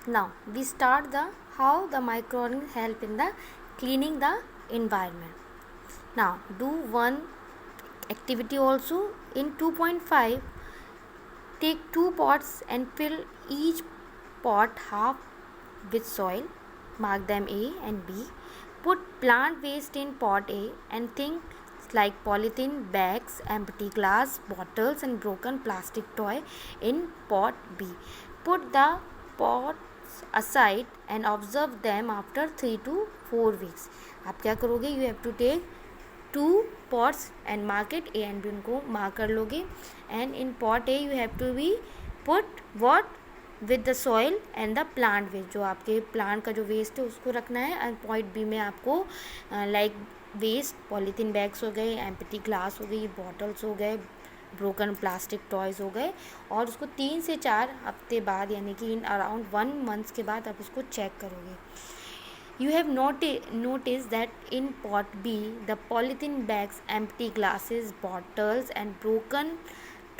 Now we start the how the microorganisms help in the cleaning the environment. Now do one activity also. In 2.5, take 2 pots and fill each pot half with soil. Mark them A and B. Put plant waste in pot A and things like polythene bags, empty glass bottles and broken plastic toy in pot B. Put the pots aside and observe them after 3 to 4 weeks. आप क्या करोगे? You have to take 2 pots and mark it A and B, उनको mark कर लोगे. And in pot A you have to be put what? With the soil and the plant waste, जो आपके plant का जो वेस्ट है उसको रखना है. एंड पॉइंट बी में आपको लाइक वेस्ट पॉलीथीन बैग्स हो गए, एम्प्टी ग्लास हो गई, बॉटल्स हो गए, ब्रोकन प्लास्टिक टॉयज़ हो गए, और उसको 3 से 4 हफ्ते बाद यानी कि इन अराउंड 1 मंथ के बाद आप उसको चेक करोगे. You have noticed that in pot B, the polythene bags, empty glasses, bottles and broken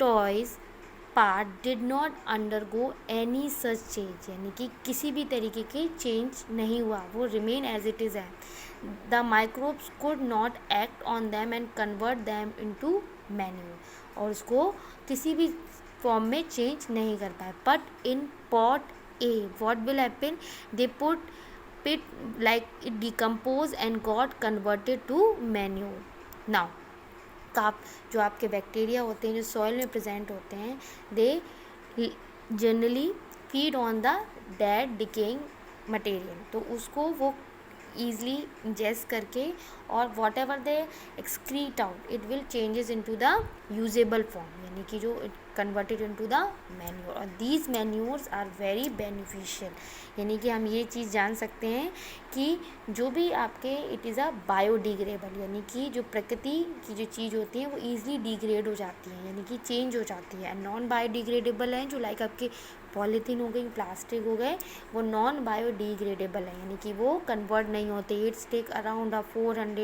toys part did not undergo any such change, यानी कि किसी भी तरीके के चेंज नहीं हुआ, वो remain as it is है. The microbes could not act on them and convert them into manure, और उसको किसी भी फॉर्म में चेंज नहीं कर पाए. But in pot A what will happen? They put it like it decompose and got converted to manure. Now जो आपके बैक्टीरिया होते हैं जो सॉइल में प्रेजेंट होते हैं, they generally feed on the dead decaying material, तो उसको वो ईजली इंजेस्ट करके और whatever they excrete out it will changes into the usable form, यानी कि जो it converted into the manure. और these manures are very beneficial, यानी कि हम ये चीज़ जान सकते हैं कि जो भी आपके इट इज़ अ बायोडिग्रेडेबल, यानी कि जो प्रकृति की जो चीज़ होती है वो ईजिली डिग्रेड हो जाती है, यानी कि चेंज हो जाती है. नॉन बायोडिग्रेडेबल है जो लाइक आपके पॉलीथीन हो गई, प्लास्टिक हो गए, वो नॉन बायोडिग्रेडेबल है, यानी कि वो कन्वर्ट नहीं होते. It's take around 400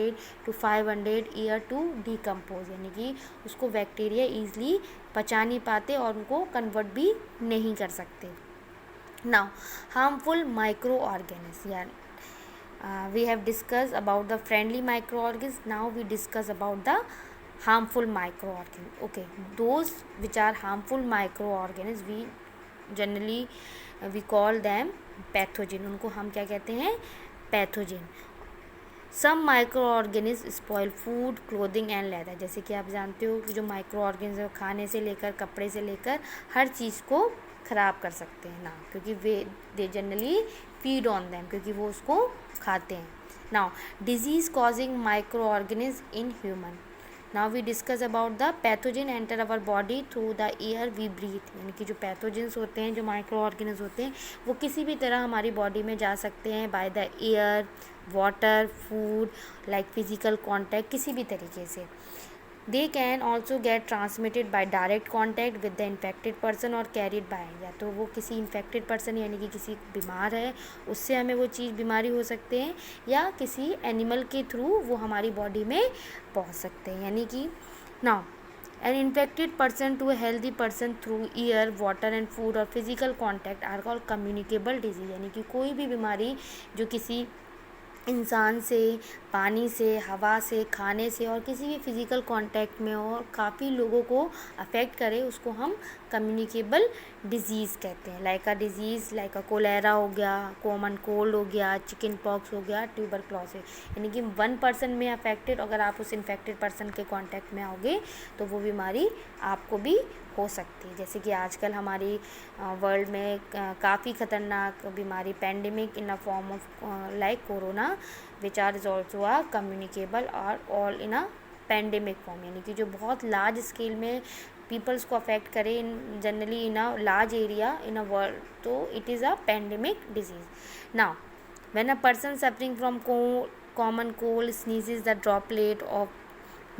to 500 year to decompose, यानी कि उसको बैक्टीरिया ईजिली पचा नहीं पाते और उनको कन्वर्ट भी नहीं कर सकते. नाउ हार्मफुल माइक्रो ऑर्गेनिज्म, यार we have discuss about the friendly micro organism. Now we discuss about the harmful microorganisms. Okay, those which are harmful microorganisms we generally we call them pathogen. उनको हम क्या कहते हैं? Pathogen. Some micro organism spoil food, clothing and leather. जैसे कि आप जानते हो कि जो माइक्रो ऑर्गेनिज्म खाने से लेकर कपड़े से लेकर हर चीज़ को ख़राब कर सकते हैं ना, क्योंकि they generally feed on them, क्योंकि वो उसको खाते हैं. Now disease causing micro organism in human. Now we discuss about the pathogen enter our body through the air we breathe, यानी कि जो पैथोजेंस होते हैं, जो माइक्रो ऑर्गेनिज्म होते हैं, वो किसी भी तरह हमारी बॉडी में जा सकते हैं by the air, water, food, like physical contact, किसी भी तरीके से. They can also get transmitted by direct contact with the infected person और कैरिड बाय, या तो वो किसी इन्फेक्टेड पर्सन यानी कि किसी बीमार है उससे हमें वो चीज़ बीमारी हो सकते हैं, या किसी एनिमल के थ्रू वो हमारी बॉडी में पहुंच सकते हैं. यानी कि now an infected person to a healthy person through air, water and food और physical contact are called communicable disease, यानी कि कोई भी बीमारी जो किसी इंसान से, पानी से, हवा से, खाने से और किसी भी फिज़िकल कांटेक्ट में और काफ़ी लोगों को अफेक्ट करे, उसको हम कम्युनिकेबल डिजीज़ कहते हैं. Like a disease like a cholera हो गया, कॉमन कोल्ड हो गया, चिकन पॉक्स हो गया, ट्यूबरक्लोसिस, यानी कि 1 पर्सन में अफेक्टेड, अगर आप उस इन्फेक्टेड पर्सन के कांटेक्ट में आओगे तो वो बीमारी आपको भी हो सकती है. जैसे कि आजकल हमारी वर्ल्ड में काफ़ी ख़तरनाक बीमारी pandemic in a form of like corona which are is also a communicable और all in a pandemic form, यानी कि जो बहुत लार्ज स्केल में पीपल्स को अफेक्ट करे in generally in a large area in a world, तो it is a pandemic disease. Now when a person suffering from common cold sneezes the droplet of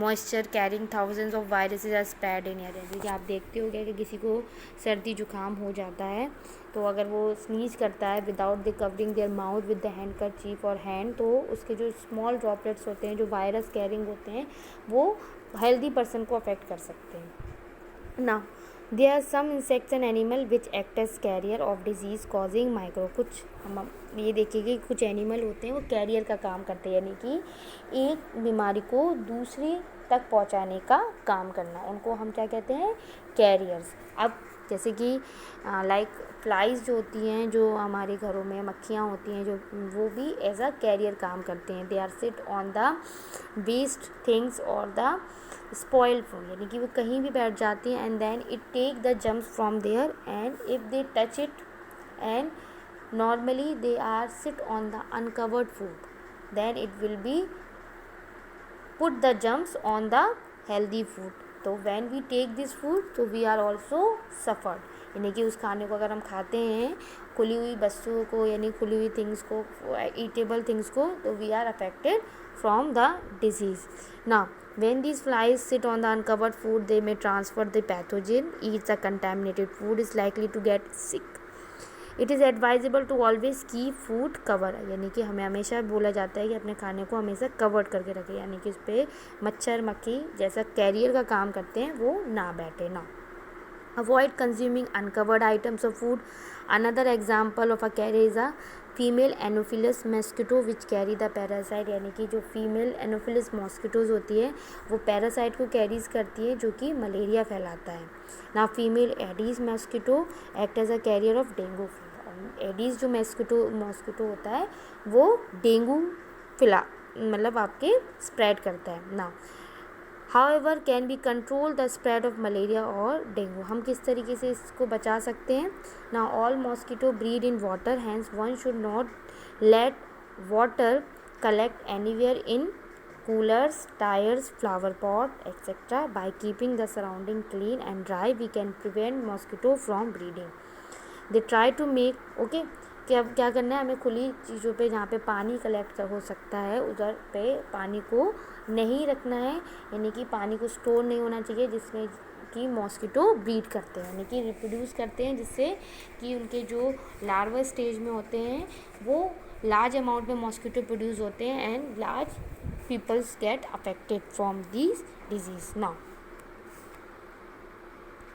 moisture carrying thousands of viruses are spread in air. जैसे कि आप देखते हो क्या कि किसी को सर्दी जुकाम हो जाता है तो अगर वो स्नीज करता है without the covering their mouth with the handkerchief और हैंड, तो उसके जो स्मॉल ड्रॉपलेट्स होते हैं जो वायरस कैरिंग होते हैं वो हेल्दी पर्सन को अफेक्ट कर सकते हैं. ना There are some insects and animal which act as carrier of disease causing micro. कुछ हम ये देखेंगे, कुछ एनिमल होते हैं वो कैरियर का काम करते हैं, यानी कि एक बीमारी को दूसरी तक पहुंचाने का काम करना, उनको हम क्या कहते हैं, कैरियर्स. अब जैसे कि लाइक फ्लाइज जो होती हैं, जो हमारे घरों में मक्खियाँ होती हैं, जो वो भी एज अ कैरियर काम करते हैं. They are sit on the waste things और द स्पॉइल फूड, यानी कि वो कहीं भी बैठ जाती हैं and then it take the germs from there and if they touch it and normally they are sit on the uncovered food, then it will be put the germs on the healthy food. तो when we take this food तो we are also suffered, यानी कि उस खाने को अगर हम खाते हैं, खुली हुई वस्तुओं को, यानी खुली हुई थिंग्स को, ईटेबल थिंग्स को, तो we are affected from the disease. Now when these flies sit on the uncovered food they may transfer the pathogen. Eats the contaminated food is likely to get sick. It is advisable to always keep food cover, यानी कि हमें हमेशा बोला जाता है कि अपने खाने को हमेशा कवर्ड करके रखें, यानी कि उस पर मच्छर मक्खी जैसा कैरियर का काम करते हैं वो ना बैठे ना. Avoid consuming uncovered items of food. Another example of a carrier is a female anopheles mosquito which carry the parasite, यानी कि जो फीमेल एनोफिलस मॉस्किटोज़ होती है वो पैरासाइट को कैरीज करती है जो कि मलेरिया फैलाता है. ना female aedes mosquito act as a carrier of dengue. Aedes जो मॉस्किटो होता है वो डेंगू मतलब आपके स्प्रेड करता है ना. However can be control the spread of malaria और डेंगू. हम किस तरीके से इसको बचा सकते हैं ना. All mosquito breed in water, hence one should not let water collect anywhere in coolers, tyres, flower pot etcetera. By keeping the surrounding clean and dry we can prevent mosquito from breeding. They try to make okay. क्या करना है हमें, खुली चीज़ों पे जहाँ पे पानी कलेक्ट हो सकता है उधर पे पानी को नहीं रखना है, यानी कि पानी को स्टोर नहीं होना चाहिए जिसमें कि मॉस्किटो ब्रीड करते हैं, यानी कि रिप्रोड्यूस करते हैं, जिससे कि उनके जो लार्वा स्टेज में होते हैं वो लार्ज अमाउंट में मॉस्किटो प्रोड्यूस होते हैं and large peoples get affected from this disease. Now